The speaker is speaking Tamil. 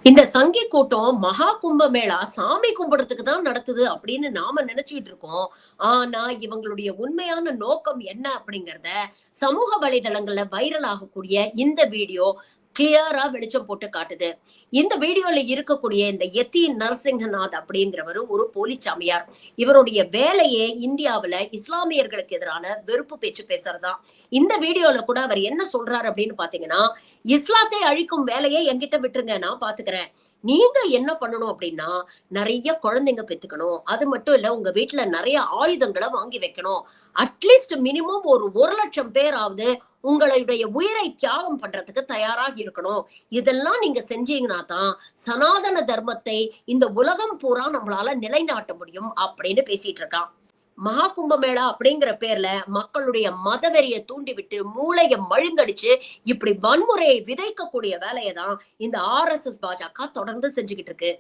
இந்த சங்கி கூட்டம் மகா கும்பமேளா சாமி கும்பிடுறதுக்கு தான் நடத்துது அப்படின்னு நாம நினைச்சிட்டு இருக்கோம். ஆனா இவங்களுடைய உண்மையான நோக்கம் என்ன அப்படிங்கறத சமூக வலைதளங்கள்ல வைரல் ஆகக்கூடிய இந்த வீடியோ கிளியரா வெளிச்சம் போட்டு காட்டுது. இந்த வீடியோல இருக்கக்கூடிய இந்த யதி நரசிங்கநாத் அப்படிங்கிறவரு ஒரு போலி சாமியார். இவருடைய வேலையே இந்தியாவுல இஸ்லாமியர்களுக்கு எதிரான வெறுப்பு பேச்சு பேசுறதுதான். இந்த வீடியோல கூட அவர் என்ன சொல்றாரு அப்படின்னு பாத்தீங்கன்னா, இஸ்லாத்தை அழிக்கும் வேலையை என்கிட்ட விட்டுருங்க, நான் பாத்துக்கிறேன். நீங்க என்ன பண்ணணும் அப்படின்னா, நெறைய குழந்தைங்க பெத்துக்கணும். அது மட்டும் இல்ல, உங்க வீட்ல நெறைய ஆயுதங்கள வாங்கி வைக்கணும். அட்லீஸ்ட் மினிமம் ஒரு 1,00,000 பேராவது உங்களுடைய உயிரை தியாகம் பண்றதுக்கு தயாராக இருக்கணும். இதெல்லாம் நீங்க செஞ்சீங்கன்னா தான் சனாதன தர்மத்தை இந்த உலகம் பூரா நம்மளால நிலைநாட்ட முடியும் அப்படின்னு பேசிட்டு இருக்கான். மகா கும்பமேளா அப்படிங்கிற பேர்ல மக்களுடைய மதவெறிய தூண்டிவிட்டு மூளைய மழுங்கடிச்சு இப்படி வன்முறையை விதைக்கக்கூடிய வேலையை தான் இந்த ஆர்எஸ்எஸ் பாஜக தொடர்ந்து செஞ்சுகிட்டு இருக்கு.